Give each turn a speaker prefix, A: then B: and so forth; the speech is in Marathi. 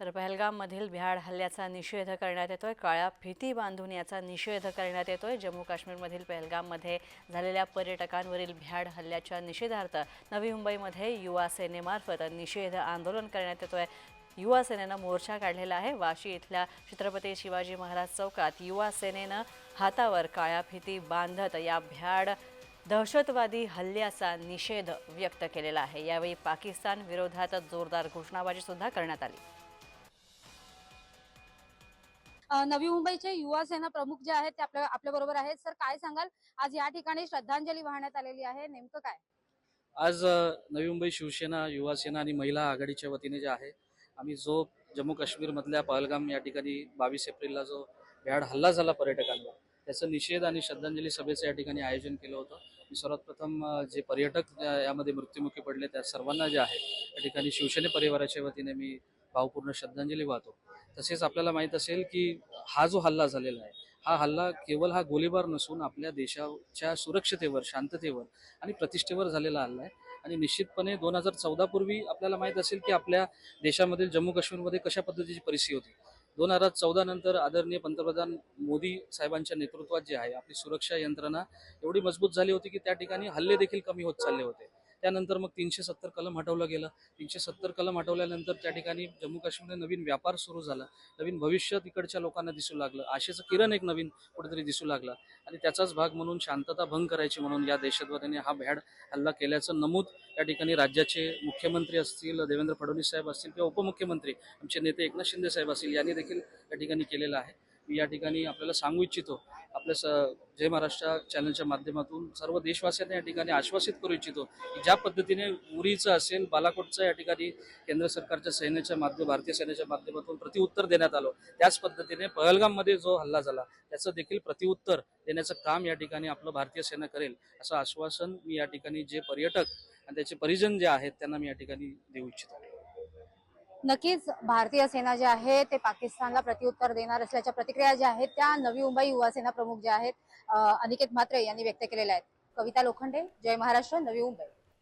A: तर पहलगाममधील भ्याड हल्ल्याचा निषेध करण्यात येतोय। काळ्या फिती बांधून याचा निषेध करण्यात येतोय। जम्मू काश्मीरमधील पहलगाममध्ये झालेल्या पर्यटकांवरील भ्याड हल्ल्याच्या निषेधार्थ नवी मुंबईमध्ये युवा सेनेमार्फत निषेध आंदोलन करण्यात येतोय। युवा सेनेनं मोर्चा काढलेला आहे। वाशी इथल्या छत्रपती शिवाजी महाराज चौकात युवा सेनेनं हातावर काळ्या फिती बांधत या भ्याड दहशतवादी हल्ल्याचा निषेध व्यक्त केलेला आहे। यावेळी पाकिस्तान विरोधात जोरदार घोषणाबाजी सुद्धा करण्यात आली।
B: नवी मुंबईचे युवा सेना प्रमुख जे आहेत ते आपल्या बरोबर आहेत। सर, काय सांगाल, आज या ठिकाणी श्रद्धांजली वाहण्यात आलेली आहे, नेमकं काय?
C: आज नवी मुंबई शिवसेना, युवा सेना आणि महिला आघाडीच्या वतीने जे आहे, आम्ही जो जम्मू काश्मीरमधल्या पहलगाम या ठिकाणी 22 एप्रिलला जो भ्याड हल्ला झाला पर्यटकांवर, त्याचा निषेध आणि श्रद्धांजली सभेचं या ठिकाणी आयोजन केलं होतं। मी सर्वात प्रथम जे पर्यटक यामध्ये मृत्युमुखी पडले त्या सर्वांना जे आहे या ठिकाणी शिवसेने परिवाराच्या वतीने मी भावपूर्ण श्रद्धांजली वाहतो। तसेच आपल्याला माहीत असेल की हा जो हल्ला झालेला आहे, हा हल्ला केवळ हा गोळीबार नसून आपल्या देशाच्या सुरक्षतेवर, शांततेवर आणि प्रतिष्ठेवर झालेला हल्ला आहे। आणि निश्चितपणे 2014 पूर्वी आपल्याला माहीत असेल की आपल्या देशामधील जम्मू काश्मीरमध्ये कशा पद्धतीची परिस्थिती होती। 2014 नंतर आदरणीय पंतप्रधान मोदी साहेबांच्या नेतृत्वात जे आहे आपली सुरक्षा यंत्रणा एवढी मजबूत झाली होती की त्या ठिकाणी हल्ले देखील कमी होत चालले होते। त्यानंतर मग 370 कलम हटवलं गेलं। 370 कलम हटवल्यानंतर त्या ठिकाणी जम्मू काश्मीरमध्ये नवीन व्यापार सुरू झाला, नवीन भविष्य तिकडच्या लोकांना दिसू लागलं, आशेचं किरण एक नवीन कुठेतरी दिसू लागला। आणि त्याचाच भाग म्हणून शांतता भंग करायची म्हणून या दहशतवाद्यांनी हा भ्याड हल्ला केल्याचं नमूद या ठिकाणी राज्याचे मुख्यमंत्री असतील, देवेंद्र फडणवीस साहेब असतील किंवा उपमुख्यमंत्री आमचे नेते एकनाथ शिंदे साहेब असतील, यांनी देखील या ठिकाणी केलेलं आहे। मी या ठिकाणी आपल्याला सांगू इच्छितो, आपल्या जय महाराष्ट्र चॅनलच्या माध्यमातून सर्व देशवासियांना या ठिकाणी आश्वासित करू इच्छितो की ज्या पद्धतीने उरीचं असेल, बालाकोटचं या ठिकाणी केंद्र सरकारच्या सेनेच्या भारतीय सेनेच्या माध्यमातून प्रतिउत्तर देण्यात आलं, त्याच पद्धतीने पहलगाममध्ये जो हल्ला झाला त्याचं देखील प्रतिउत्तर देण्याचं काम या ठिकाणी आपलं भारतीय सेना करेल, असं आश्वासन मी या ठिकाणी जे पर्यटक आणि त्याचे परिजन जे आहेत त्यांना मी या ठिकाणी देऊ इच्छितो।
B: नक्कीच भारतीय सेना जे आहे ते पाकिस्तानला प्रत्युत्तर देणार असल्याच्या प्रतिक्रिया ज्या आहेत त्या नवी मुंबई युवा सेना प्रमुख जे आहेत अनिकेत म्हात्रे यांनी व्यक्त केलेल्या आहेत। कविता लोखंडे, जय महाराष्ट्र, नवी मुंबई।